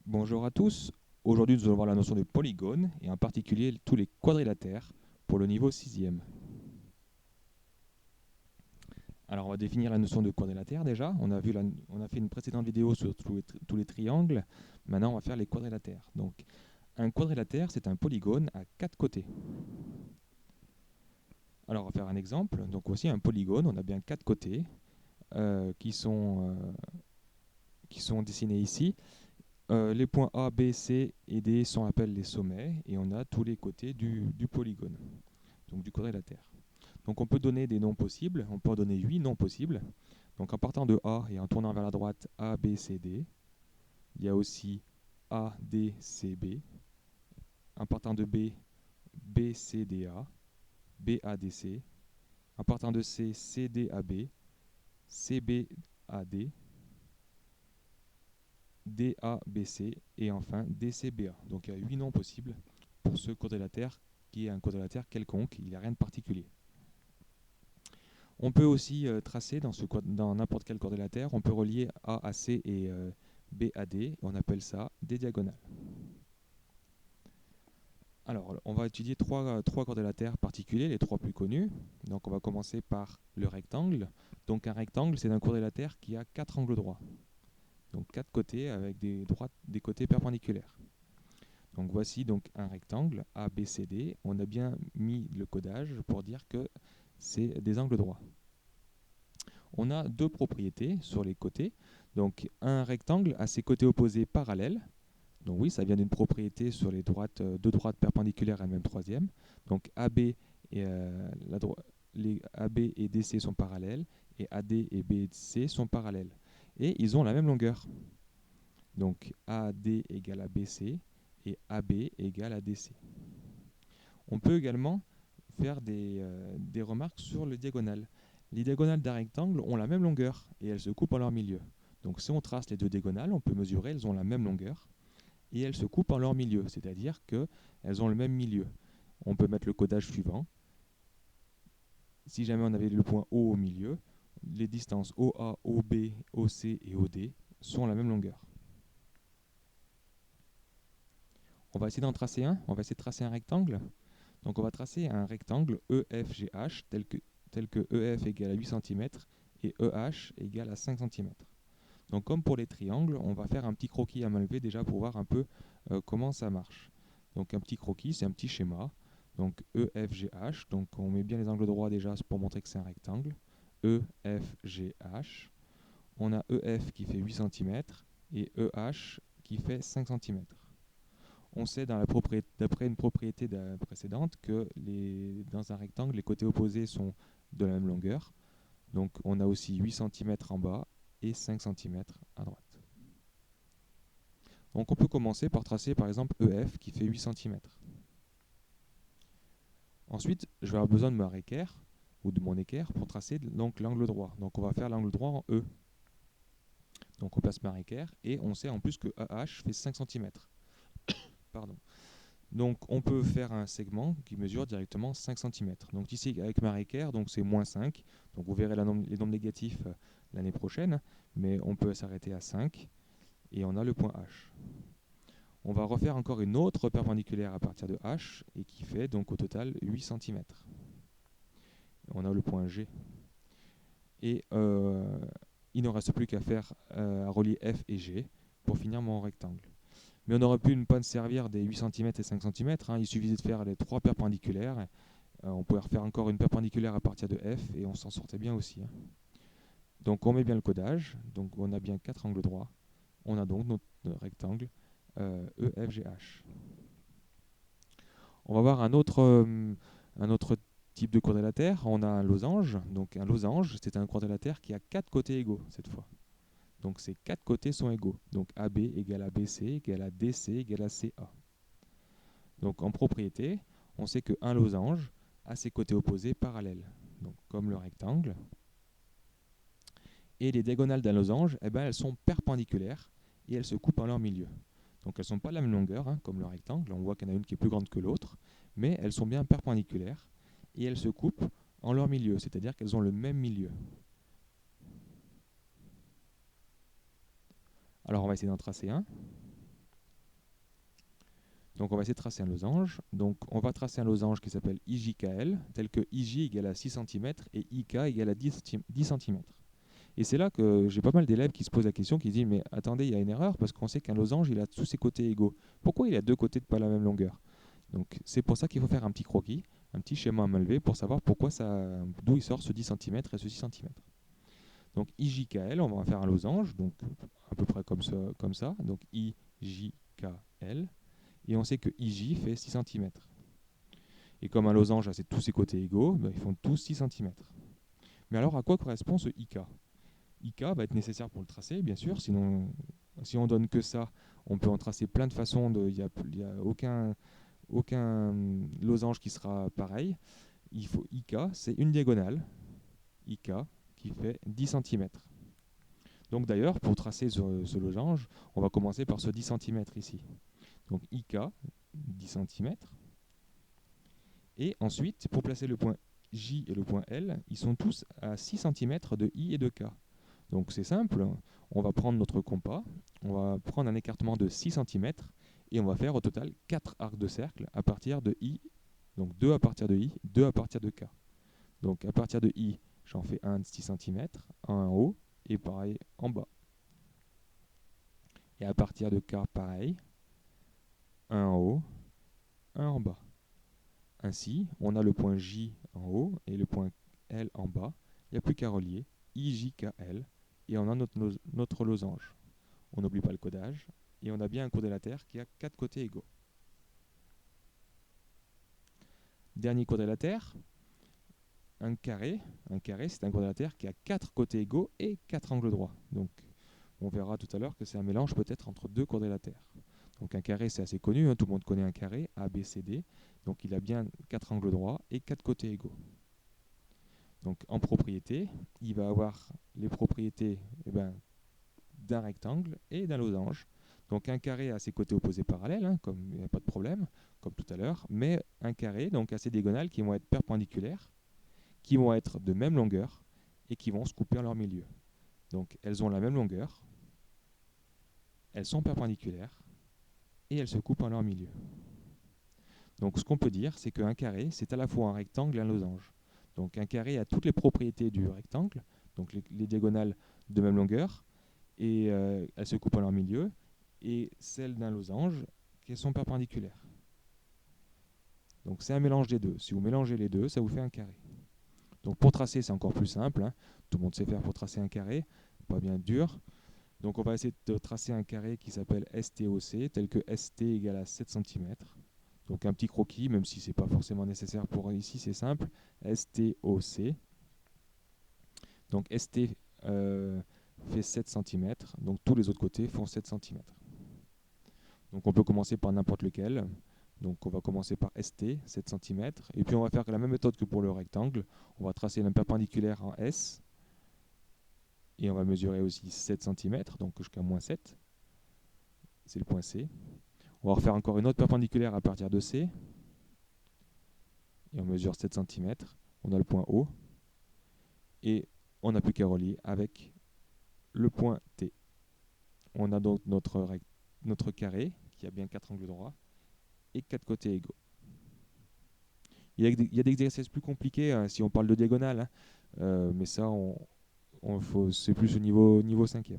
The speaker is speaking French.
Bonjour à tous. Aujourd'hui, nous allons voir la notion de polygone et en particulier tous les quadrilatères pour le niveau 6e. Alors, on va définir la notion de quadrilatère déjà. On a fait une précédente vidéo sur tous les triangles. Maintenant, on va faire les quadrilatères. Donc, un quadrilatère, c'est un polygone à 4 côtés. Alors, on va faire un exemple. Donc, voici un polygone. On a bien 4 côtés qui sont dessinés ici. Les points A, B, C et D sont appelés les sommets et on a tous les côtés du polygone, donc du quadrilatère. Donc on peut donner des noms possibles, on peut en donner 8 noms possibles. Donc en partant de A et en tournant vers la droite, A, B, C, D. Il y a aussi A, D, C, B. En partant de B, B, C, D, A. B, A, D, C. En partant de C, C, D, A, B. C, B, A, D. D, A, B, C. Et enfin D, C, B, A. Donc il y a 8 noms possibles pour ce quadrilatère qui est un quadrilatère quelconque, il n'y a rien de particulier. On peut aussi tracer dans n'importe quel quadrilatère, on peut relier A à C et B à D, on appelle ça des diagonales. Alors, on va étudier trois quadrilatères particuliers, les trois plus connus. Donc, on va commencer par le rectangle. Donc, un rectangle, c'est un quadrilatère qui a 4 angles droits. Donc, 4 côtés avec des côtés perpendiculaires. Donc, voici donc un rectangle ABCD. On a bien mis le codage pour dire que c'est des angles droits. On a deux propriétés sur les côtés. Donc un rectangle a ses côtés opposés parallèles. Donc oui, ça vient d'une propriété sur les deux droites perpendiculaires à la même troisième. Donc les AB et DC sont parallèles et AD et BC sont parallèles. Et ils ont la même longueur. Donc AD égale à BC et AB égale à DC. On peut également faire des remarques sur le diagonale. Les diagonales d'un rectangle ont la même longueur et elles se coupent en leur milieu. Donc si on trace les deux diagonales, on peut mesurer, elles ont la même longueur et elles se coupent en leur milieu, c'est-à-dire qu'elles ont le même milieu. On peut mettre le codage suivant. Si jamais on avait le point O au milieu, les distances OA, OB, OC et OD sont la même longueur. On va essayer d'en tracer un. On va essayer de tracer un rectangle. Donc on va tracer un rectangle EFGH tel que EF égale à 8 cm et EH égale à 5 cm. Donc comme pour les triangles, on va faire un petit croquis à main levée déjà pour voir un peu comment ça marche. Donc un petit croquis, c'est un petit schéma. Donc EFGH, donc on met bien les angles droits déjà pour montrer que c'est un rectangle. EFGH. On a EF qui fait 8 cm et EH qui fait 5 cm. On sait d'après une propriété précédente que dans un rectangle, les côtés opposés sont de la même longueur. Donc on a aussi 8 cm en bas et 5 cm à droite. Donc on peut commencer par tracer par exemple EF qui fait 8 cm. Ensuite, je vais avoir besoin de ma équerre ou de mon équerre pour tracer donc l'angle droit. Donc on va faire l'angle droit en E. Donc on place ma équerre et on sait en plus que AH fait 5 cm. Pardon. Donc on peut faire un segment qui mesure directement 5 cm. Donc ici avec ma équerre, donc c'est moins 5. Donc vous verrez les nombres négatifs l'année prochaine, mais on peut s'arrêter à 5 et on a le point H. On va refaire encore une autre perpendiculaire à partir de H et qui fait donc au total 8 cm. On a le point G. Et il ne reste plus qu'à faire à relier F et G pour finir mon rectangle. Mais on aurait pu ne pas se servir des 8 cm et 5 cm. Il suffisait de faire les trois perpendiculaires. On pourrait refaire encore une perpendiculaire à partir de F et on s'en sortait bien aussi. Donc on met bien le codage. Donc on a bien 4 angles droits. On a donc notre rectangle EFGH. On va voir un autre type de quadrilatère. On a un losange. Donc un losange, c'est un quadrilatère qui a 4 côtés égaux cette fois. Donc ces 4 côtés sont égaux. Donc AB égale à BC égale à DC égale à CA. Donc en propriété, on sait qu'un losange a ses côtés opposés parallèles, donc comme le rectangle. Et les diagonales d'un losange, elles sont perpendiculaires et elles se coupent en leur milieu. Donc elles ne sont pas de la même longueur, comme le rectangle. On voit qu'il y en a une qui est plus grande que l'autre, mais elles sont bien perpendiculaires et elles se coupent en leur milieu, c'est-à-dire qu'elles ont le même milieu. Alors on va essayer d'en tracer un. Donc on va essayer de tracer un losange. Donc on va tracer un losange qui s'appelle IJKL, tel que IJ égale à 6 cm et IK égale à 10 cm. Et c'est là que j'ai pas mal d'élèves qui se posent la question, qui disent mais attendez, il y a une erreur parce qu'on sait qu'un losange il a tous ses côtés égaux. Pourquoi il a deux côtés de pas la même longueur? Donc c'est pour ça qu'il faut faire un petit croquis, un petit schéma à main levée pour savoir pourquoi d'où il sort ce 10 cm et ce 6 cm. Donc IJKL, on va faire un losange, donc à peu près comme ça. Donc IJKL. Et on sait que IJ fait 6 cm. Et comme un losange a tous ses côtés égaux, ben, ils font tous 6 cm. Mais alors à quoi correspond ce IK? IK va être nécessaire pour le tracer, bien sûr. Sinon, si on donne que ça, on peut en tracer plein de façons. Il n'y a aucun losange qui sera pareil. Il faut IK, c'est une diagonale, IK, qui fait 10 cm. Donc d'ailleurs, pour tracer ce losange, on va commencer par ce 10 cm ici. Donc IK, 10 cm. Et ensuite, pour placer le point J et le point L, ils sont tous à 6 cm de I et de K. Donc c'est simple, on va prendre notre compas, on va prendre un écartement de 6 cm et on va faire au total 4 arcs de cercle à partir de I. Donc 2 à partir de I, 2 à partir de K. Donc à partir de I, j'en fais un de 6 cm, un en haut et pareil en bas. Et à partir de K, pareil, un en haut, un en bas. Ainsi, on a le point J en haut et le point L en bas. Il n'y a plus qu'à relier IJKL et on a notre losange. On n'oublie pas le codage et on a bien un quadrilatère qui a 4 côtés égaux. Dernier quadrilatère, un carré. Un carré, c'est un quadrilatère qui a 4 côtés égaux et 4 angles droits. Donc, on verra tout à l'heure que c'est un mélange peut-être entre deux quadrilatères. Donc un carré, c'est assez connu, hein, tout le monde connaît un carré, A, B, C, D. Donc il a bien 4 angles droits et 4 côtés égaux. Donc en propriété, il va avoir les propriétés d'un rectangle et d'un losange. Donc un carré a ses côtés opposés parallèles, hein, comme il n'y a pas de problème, comme tout à l'heure, mais un carré donc a ses diagonales qui vont être perpendiculaires, qui vont être de même longueur et qui vont se couper en leur milieu. Donc elles ont la même longueur, elles sont perpendiculaires et elles se coupent en leur milieu. Donc ce qu'on peut dire, c'est qu'un carré, c'est à la fois un rectangle et un losange. Donc un carré a toutes les propriétés du rectangle, donc les diagonales de même longueur, et elles se coupent en leur milieu, et celles d'un losange, qui sont perpendiculaires. Donc c'est un mélange des deux. Si vous mélangez les deux, ça vous fait un carré. Donc pour tracer, c'est encore plus simple, hein. Tout le monde sait faire pour tracer un carré, pas bien dur. Donc on va essayer de tracer un carré qui s'appelle STOC, tel que ST égale à 7 cm. Donc un petit croquis, même si ce n'est pas forcément nécessaire pour ici, c'est simple. STOC. Donc ST fait 7 cm, donc tous les autres côtés font 7 cm. Donc on peut commencer par n'importe lequel. Donc on va commencer par ST, 7 cm. Et puis on va faire la même méthode que pour le rectangle. On va tracer un perpendiculaire en S. Et on va mesurer aussi 7 cm, donc jusqu'à moins 7. C'est le point C. On va refaire encore une autre perpendiculaire à partir de C. Et on mesure 7 cm. On a le point O. Et on n'a plus qu'à relier avec le point T. On a donc notre carré qui a bien 4 angles droits et 4 côtés égaux. Il y a des exercices plus compliqués hein, si on parle de diagonale, hein, mais ça, c'est plus au niveau 5e.